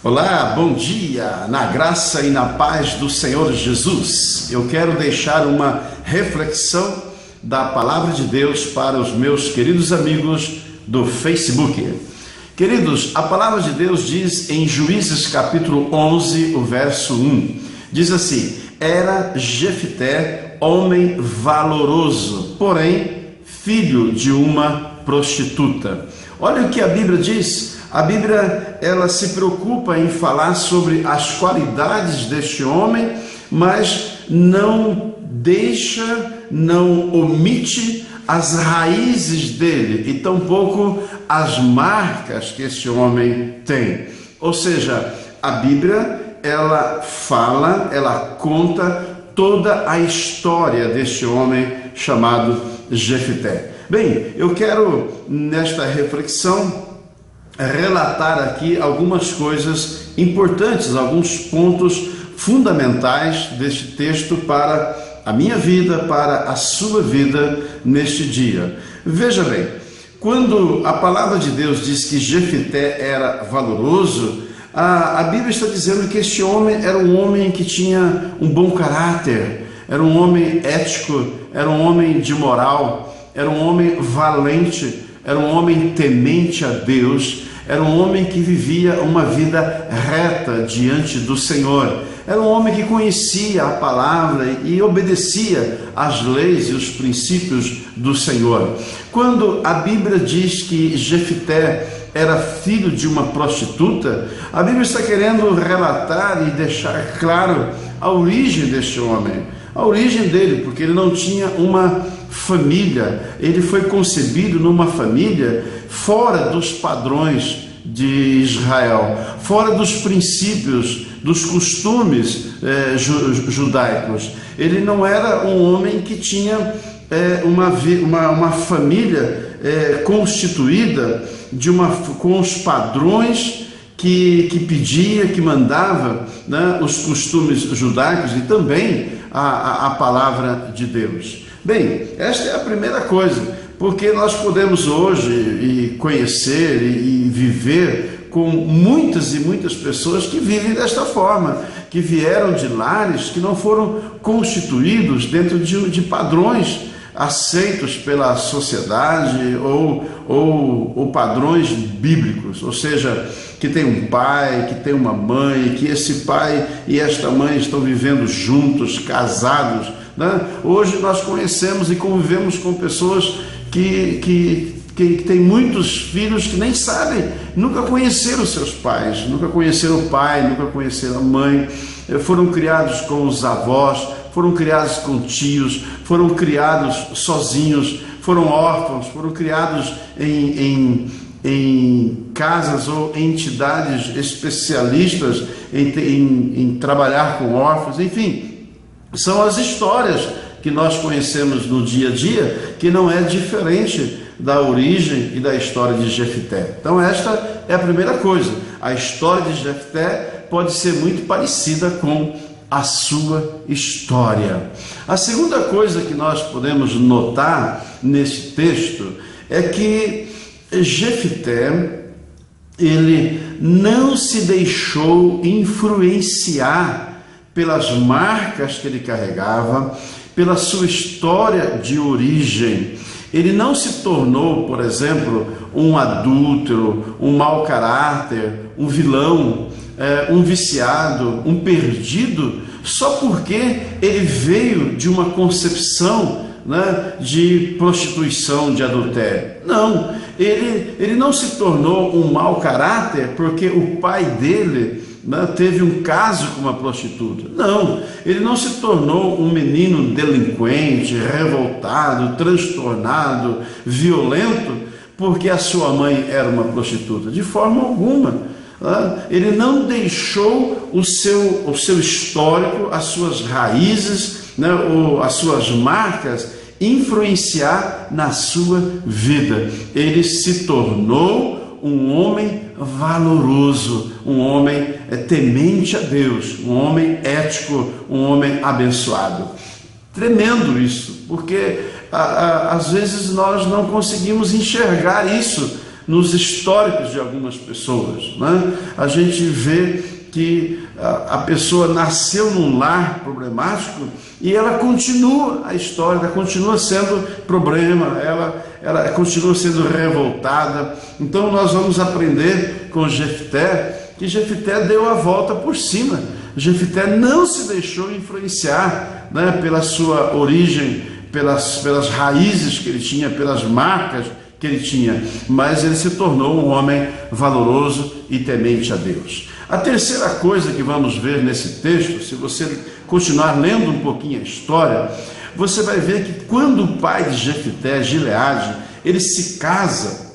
Olá, bom dia, na graça e na paz do Senhor Jesus. Eu quero deixar uma reflexão da Palavra de Deus para os meus queridos amigos do Facebook. Queridos, a Palavra de Deus diz em Juízes capítulo 11, o verso 1, diz assim: era Jefté homem valoroso, porém filho de uma prostituta. Olha o que a Bíblia diz. A Bíblia, ela se preocupa em falar sobre as qualidades deste homem, mas não omite as raízes dele e tampouco as marcas que esse homem tem. Ou seja, a Bíblia, ela conta toda a história deste homem chamado Jefté. Bem, eu quero nesta reflexão relatar aqui algumas coisas importantes, alguns pontos fundamentais deste texto para a minha vida, para a sua vida neste dia. Veja bem, quando a palavra de Deus diz que Jefté era valoroso, a Bíblia está dizendo que este homem era um homem que tinha um bom caráter, era um homem ético, era um homem de moral, era um homem valente, era um homem temente a Deus, era um homem que vivia uma vida reta diante do Senhor, era um homem que conhecia a palavra e obedecia às leis e os princípios do Senhor. Quando a Bíblia diz que Jefté era filho de uma prostituta, a Bíblia está querendo relatar e deixar claro a origem deste homem, a origem dele, porque ele não tinha uma família, ele foi concebido numa família fora dos padrões de Israel, fora dos princípios, dos costumes judaicos. Ele não era um homem que tinha uma família constituída com os padrões que pedia, que mandava, né, os costumes judaicos e também a palavra de Deus. Bem, esta é a primeira coisa, porque nós podemos hoje conhecer e viver com muitas e muitas pessoas que vivem desta forma, que vieram de lares que não foram constituídos dentro de padrões aceitos pela sociedade ou padrões bíblicos, ou seja, que tem um pai, que tem uma mãe, que esse pai e esta mãe estão vivendo juntos, casados, né? Hoje nós conhecemos e convivemos com pessoas que têm muitos filhos que nem sabem, nunca conheceram seus pais, nunca conheceram o pai, nunca conheceram a mãe, foram criados com os avós, foram criados com tios, foram criados sozinhos, foram órfãos, foram criados em casas ou entidades especialistas em trabalhar com órfãos, enfim, são as histórias que nós conhecemos no dia a dia, que não é diferente da origem e da história de Jefté. Então esta é a primeira coisa, a história de Jefté pode ser muito parecida com a sua história. A segunda coisa que nós podemos notar nesse texto é que Jefté, ele não se deixou influenciar pelas marcas que ele carregava, pela sua história de origem. Ele não se tornou, por exemplo, um adúltero, um mau caráter, um vilão, um viciado, um perdido, só porque ele veio de uma concepção, né, de prostituição, de adultério. Não, ele não se tornou um mau caráter porque o pai dele, né, teve um caso com uma prostituta. Não, ele não se tornou um menino delinquente, revoltado, transtornado, violento, porque a sua mãe era uma prostituta. De forma alguma. Ele não deixou o seu histórico, as suas raízes, né, as suas marcas influenciar na sua vida. Ele se tornou um homem valoroso, um homem temente a Deus, um homem ético, um homem abençoado. Tremendo isso, porque às vezes nós não conseguimos enxergar isso nos históricos de algumas pessoas, né? A gente vê que a pessoa nasceu num lar problemático e ela continua a história, ela continua sendo problema, ela continua sendo revoltada. Então nós vamos aprender com Jefté que Jefté deu a volta por cima. Jefté não se deixou influenciar, né, pela sua origem, pelas raízes que ele tinha, pelas marcas que ele tinha, mas ele se tornou um homem valoroso e temente a Deus. A terceira coisa que vamos ver nesse texto, se você continuar lendo um pouquinho a história, você vai ver que quando o pai de Jefté, Gileade, ele se casa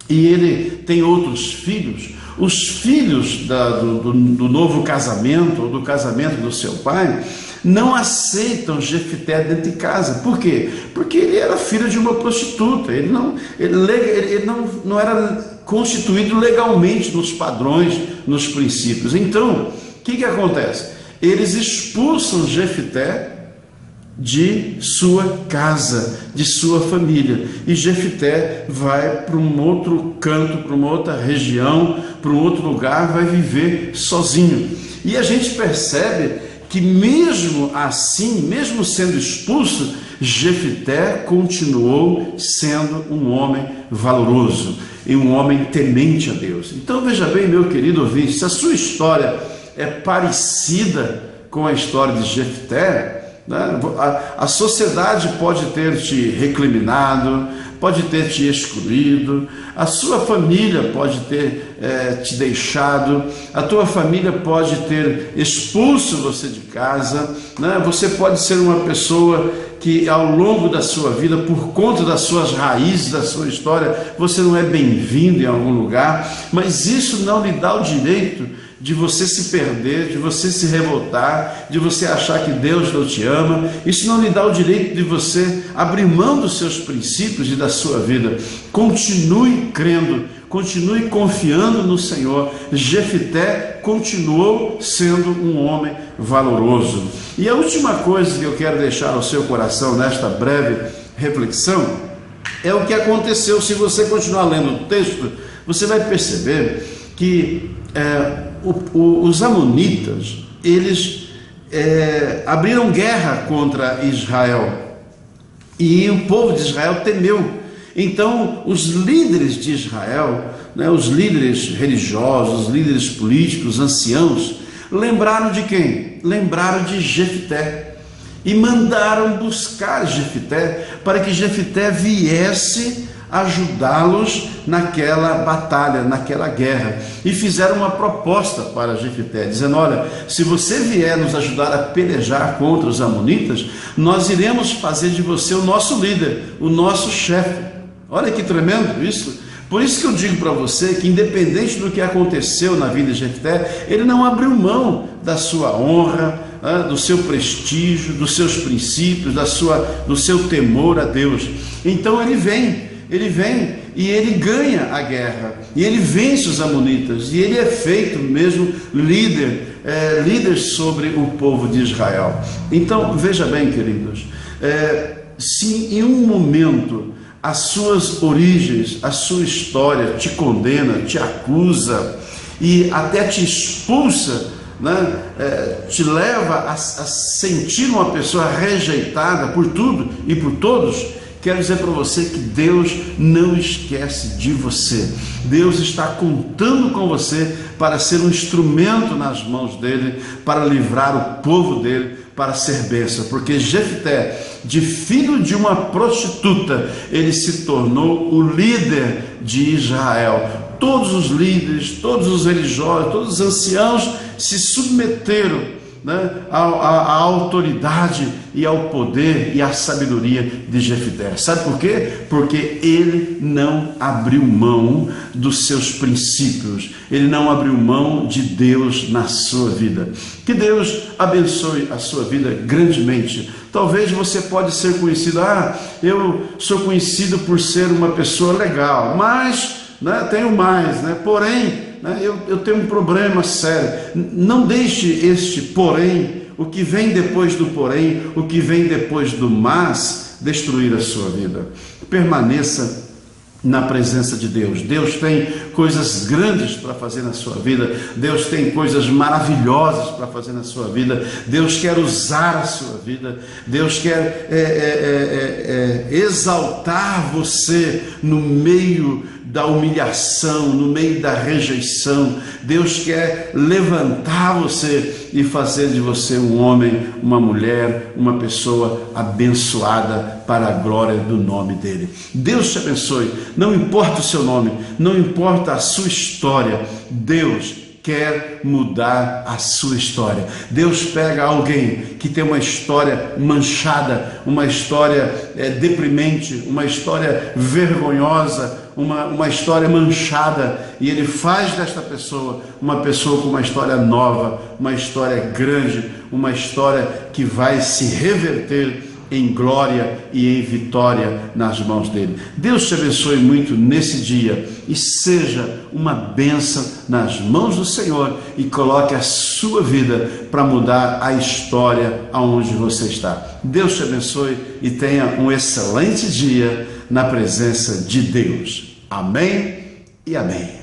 e ele tem outros filhos, os filhos do novo casamento, ou do casamento do seu pai, não aceitam Jefté dentro de casa. Por quê? Porque ele era filho de uma prostituta, ele não era constituído legalmente nos padrões, nos princípios. Então, o que acontece? Eles expulsam Jefté de sua casa, de sua família, e Jefté vai para um outro canto, para uma outra região, para um outro lugar, vai viver sozinho. E a gente percebe que mesmo assim, mesmo sendo expulso, Jefté continuou sendo um homem valoroso e um homem temente a Deus. Então veja bem, meu querido ouvinte, se a sua história é parecida com a história de Jefté, né, a sociedade pode ter te recriminado, pode ter te excluído, a sua família pode ter te deixado, a tua família pode ter expulso você de casa, né? Você pode ser uma pessoa que ao longo da sua vida, por conta das suas raízes, da sua história, você não é bem-vindo em algum lugar, mas isso não lhe dá o direito de você se perder, de você se revoltar, de você achar que Deus não te ama. Isso não lhe dá o direito de você abrir mão dos seus princípios e da sua vida. Continue crendo, continue confiando no Senhor. Jefté continuou sendo um homem valoroso. E a última coisa que eu quero deixar ao seu coração nesta breve reflexão é o que aconteceu. Se você continuar lendo o texto, você vai perceber que os amonitas, eles abriram guerra contra Israel, e o povo de Israel temeu. Então os líderes de Israel, né, os líderes religiosos, os líderes políticos, anciãos, lembraram de quem? Lembraram de Jefté, e mandaram buscar Jefté, para que Jefté viesse ajudá-los naquela batalha, naquela guerra, e fizeram uma proposta para Jefté, dizendo: olha, se você vier nos ajudar a pelejar contra os amonitas, nós iremos fazer de você o nosso líder, o nosso chefe. Olha que tremendo isso. Por isso que eu digo para você que, independente do que aconteceu na vida de Jefté, ele não abriu mão da sua honra, do seu prestígio, dos seus princípios, do seu temor a Deus. Então ele vem e ele ganha a guerra, e ele vence os amonitas, e ele é feito mesmo líder sobre o povo de Israel. Então veja bem, queridos, se em um momento as suas origens, a sua história te condena, te acusa e até te expulsa, né, te leva a sentir uma pessoa rejeitada por tudo e por todos, quero dizer para você que Deus não esquece de você. Deus está contando com você para ser um instrumento nas mãos dele, para livrar o povo dele, para ser bênção. Porque Jefté, de filho de uma prostituta, ele se tornou o líder de Israel. Todos os líderes, todos os religiosos, todos os anciãos se submeteram, né, à autoridade e ao poder e à sabedoria de Jefté. Sabe por quê? Porque ele não abriu mão dos seus princípios, ele não abriu mão de Deus na sua vida. Que Deus abençoe a sua vida grandemente. Talvez você pode ser conhecido: eu sou conhecido por ser uma pessoa legal, mas, né, tenho mais, né, porém, eu tenho um problema sério. Não deixe este porém, o que vem depois do porém, o que vem depois do mas, destruir a sua vida. Permaneça na presença de Deus. Deus tem coisas grandes para fazer na sua vida. Deus tem coisas maravilhosas para fazer na sua vida. Deus quer usar a sua vida. Deus quer exaltar você no meio da humilhação, no meio da rejeição. Deus quer levantar você e fazer de você um homem, uma mulher, uma pessoa abençoada para a glória do nome dele. Deus te abençoe. Não importa o seu nome, não importa a sua história, Deus quer mudar a sua história. Deus pega alguém que tem uma história manchada, uma história deprimente, uma história vergonhosa, uma história manchada, e Ele faz desta pessoa uma pessoa com uma história nova, uma história grande, uma história que vai se reverter em glória e em vitória nas mãos dele. Deus te abençoe muito nesse dia e seja uma bênção nas mãos do Senhor, e coloque a sua vida para mudar a história aonde você está. Deus te abençoe e tenha um excelente dia na presença de Deus. Amém e amém.